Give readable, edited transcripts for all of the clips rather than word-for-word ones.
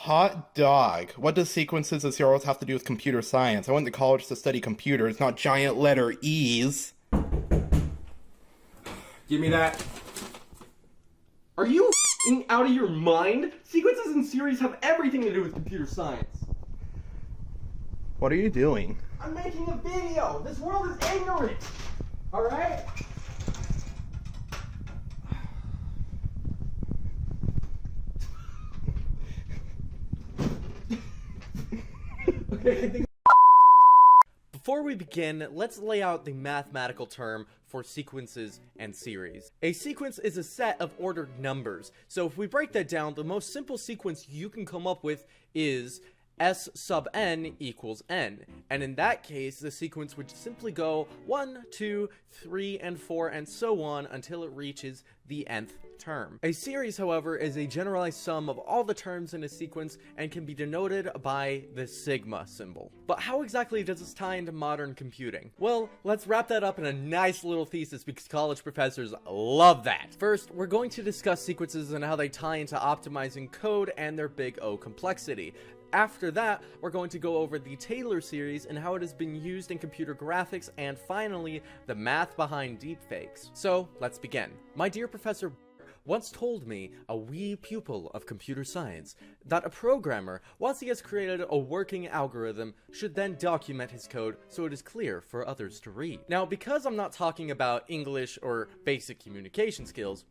Hot dog. What does sequences of zeros have to do with computer science? I went to college to study computers, not giant letter E's. Give me that. Are you out of your mind? Sequences and series have everything to do with computer science. What are you doing? I'm making a video. This world is ignorant. Alright? Okay, I think. Before we begin, let's lay out the mathematical term for sequences and series. A sequence is a set of ordered numbers. So if we break that down, the most simple sequence you can come up with is S sub n equals n. And in that case, the sequence would simply go 1, 2, 3, and 4, and so on until it reaches the nth term. A series, however, is a generalized sum of all the terms in a sequence and can be denoted by the sigma symbol. But how exactly does this tie into modern computing? Well, let's wrap that up in a nice little thesis because college professors love that. First, we're going to discuss sequences and how they tie into optimizing code and their big O complexity. After that, we're going to go over the Taylor series and how it has been used in computer graphics, and finally, the math behind deepfakes. So, let's begin. My dear Professor once told me, a wee pupil of computer science, that a programmer, once he has created a working algorithm, should then document his code so it is clear for others to read. Now, because I'm not talking about English or basic communication skills,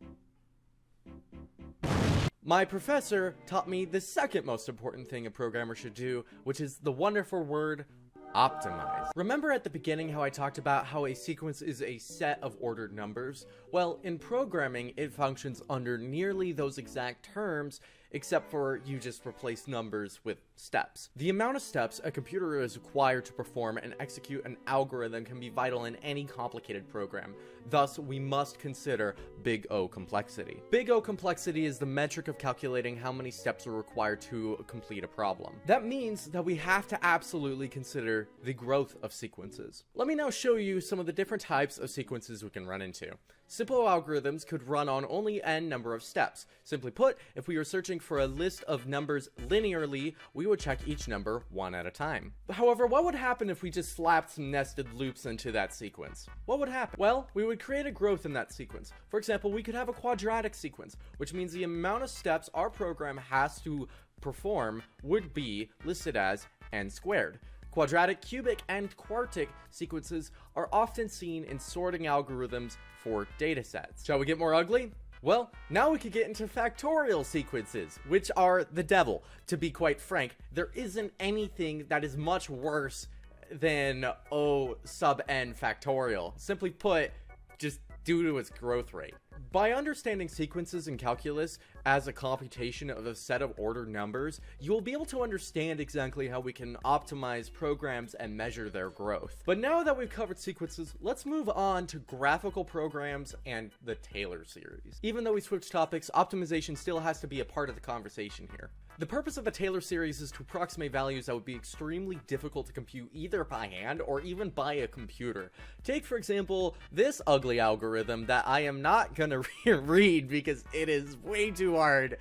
my professor taught me the second most important thing a programmer should do, which is the wonderful word optimize. Remember at the beginning how I talked about how a sequence is a set of ordered numbers? Well, in programming, it functions under nearly those exact terms, except for you just replace numbers with steps. The amount of steps a computer is required to perform and execute an algorithm can be vital in any complicated program. Thus, we must consider big O complexity. Big O complexity is the metric of calculating how many steps are required to complete a problem. That means that we have to absolutely consider the growth of sequences. Let me now show you some of the different types of sequences we can run into. Simple algorithms could run on only n number of steps. Simply put, if we were searching for a list of numbers linearly, we would check each number one at a time. However, what would happen if we just slapped some nested loops into that sequence? What would happen? Well, we would create a growth in that sequence. For example, we could have a quadratic sequence, which means the amount of steps our program has to perform would be listed as n squared. Quadratic, cubic, and quartic sequences are often seen in sorting algorithms for datasets. Shall we get more ugly? Well, now we could get into factorial sequences, which are the devil. To be quite frank, there isn't anything that is much worse than O sub n factorial. Simply put, just due to its growth rate. By understanding sequences in calculus as a computation of a set of ordered numbers, you will be able to understand exactly how we can optimize programs and measure their growth. But now that we've covered sequences, let's move on to graphical programs and the Taylor series. Even though we switched topics, optimization still has to be a part of the conversation here. The purpose of the Taylor series is to approximate values that would be extremely difficult to compute either by hand or even by a computer. Take, for example, this ugly algorithm that I am not gonna read because it is way too hard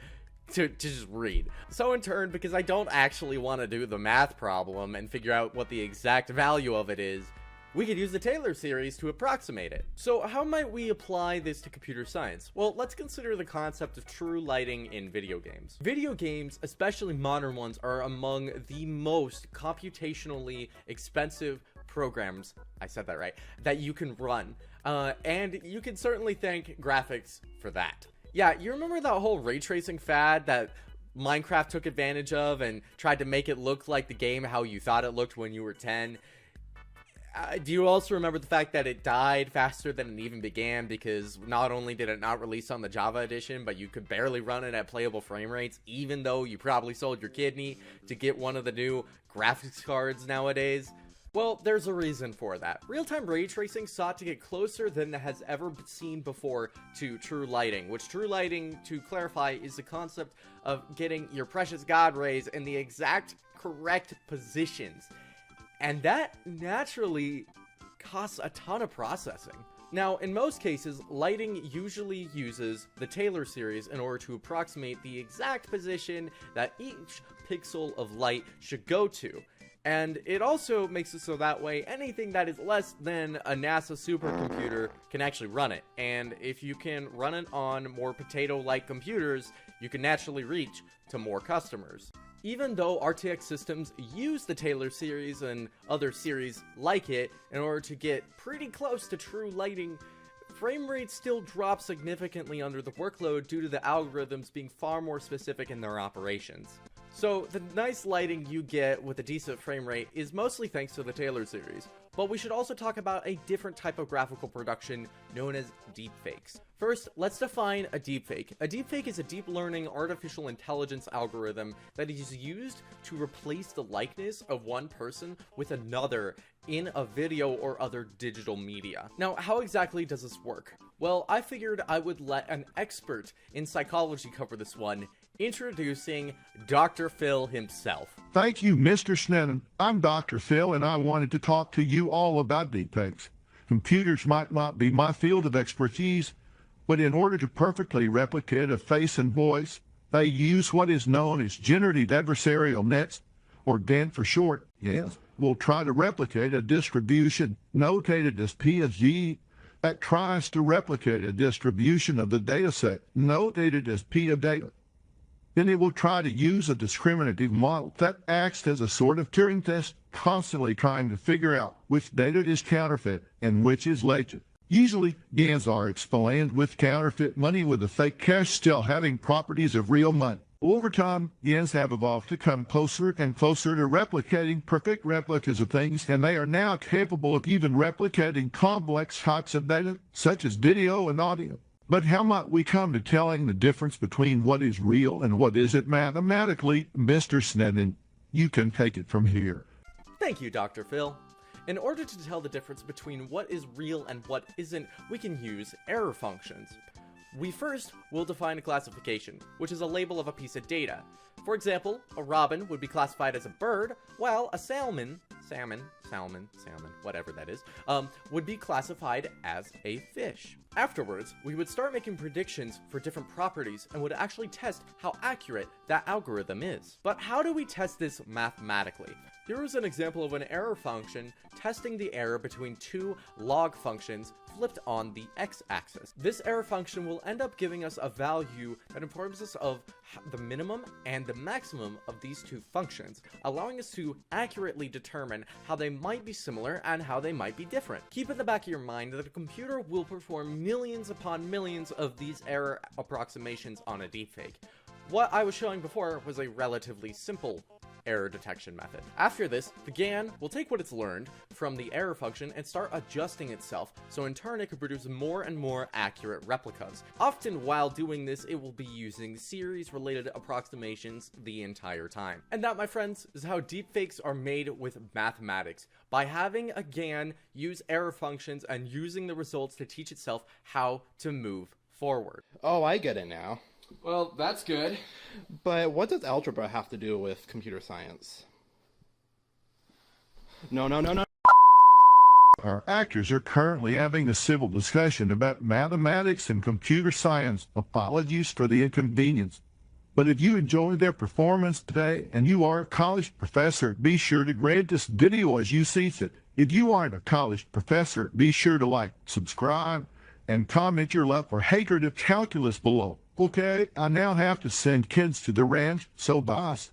to just read. So in turn, because I don't actually want to do the math problem and figure out what the exact value of it is, we could use the Taylor series to approximate it. So how might we apply this to computer science? Well, let's consider the concept of true lighting in video games. Video games, especially modern ones, are among the most computationally expensive programs, I said that right, that you can run. And you can certainly thank graphics for that. Yeah, you remember that whole ray tracing fad that Minecraft took advantage of and tried to make it look like the game how you thought it looked when you were 10? Do you also remember the fact that it died faster than it even began because not only did it not release on the Java edition, but you could barely run it at playable frame rates, even though you probably sold your kidney to get one of the new graphics cards nowadays? Well, there's a reason for that. Real-time ray tracing sought to get closer than it has ever been seen before to true lighting, which true lighting, to clarify, is the concept of getting your precious God rays in the exact correct positions. And that naturally costs a ton of processing. Now, in most cases, lighting usually uses the Taylor series in order to approximate the exact position that each pixel of light should go to. And it also makes it so that way anything that is less than a NASA supercomputer can actually run it. And if you can run it on more potato-like computers, you can naturally reach to more customers. Even though RTX systems use the Taylor series and other series like it in order to get pretty close to true lighting, frame rate still drops significantly under the workload due to the algorithms being far more specific in their operations. So the nice lighting you get with a decent frame rate is mostly thanks to the Taylor series, but we should also talk about a different type of graphical production known as deepfakes. First, let's define a deepfake. A deepfake is a deep learning artificial intelligence algorithm that is used to replace the likeness of one person with another in a video or other digital media. Now, how exactly does this work? Well, I figured I would let an expert in psychology cover this one, introducing Dr. Phil himself. Thank you, Mr. Sneddon. I'm Dr. Phil, and I wanted to talk to you all about deepfakes. Computers might not be my field of expertise, but in order to perfectly replicate a face and voice, they use what is known as generative adversarial nets, or GAN for short. Yes, we'll try to replicate a distribution notated as P of G that tries to replicate a distribution of the dataset notated as P of data. Then it will try to use a discriminative model that acts as a sort of Turing test, constantly trying to figure out which data is counterfeit and which is legit. Usually, GANs are explained with counterfeit money, with the fake cash still having properties of real money. Over time, GANs have evolved to come closer and closer to replicating perfect replicas of things, and they are now capable of even replicating complex types of data, such as video and audio. But how might we come to telling the difference between what is real and what isn't mathematically? Mr. Sneddon, you can take it from here. Thank you, Dr. Phil. In order to tell the difference between what is real and what isn't, we can use error functions. We first will define a classification, which is a label of a piece of data. For example, a robin would be classified as a bird, while a salmon, whatever that is, would be classified as a fish. Afterwards, we would start making predictions for different properties and would actually test how accurate that algorithm is. But how do we test this mathematically? Here is an example of an error function testing the error between two log functions flipped on the x-axis. This error function will end up giving us a value that informs us of the minimum and the maximum of these two functions, allowing us to accurately determine how they might be similar and how they might be different. Keep in the back of your mind that a computer will perform millions upon millions of these error approximations on a deepfake. What I was showing before was a relatively simple error detection method. After this, the GAN will take what it's learned from the error function and start adjusting itself, so in turn it can produce more and more accurate replicas. Often while doing this, it will be using series-related approximations the entire time. And that, my friends, is how deepfakes are made with mathematics, by having a GAN use error functions and using the results to teach itself how to move forward. Oh, I get it now. Well, that's good. But what does algebra have to do with computer science? No. Our actors are currently having a civil discussion about mathematics and computer science. Apologies for the inconvenience. But if you enjoyed their performance today and you are a college professor, be sure to grade this video as you see fit. If you aren't a college professor, be sure to like, subscribe, and comment your love or hatred of calculus below. Okay, I now have to send kids to the ranch, so boss,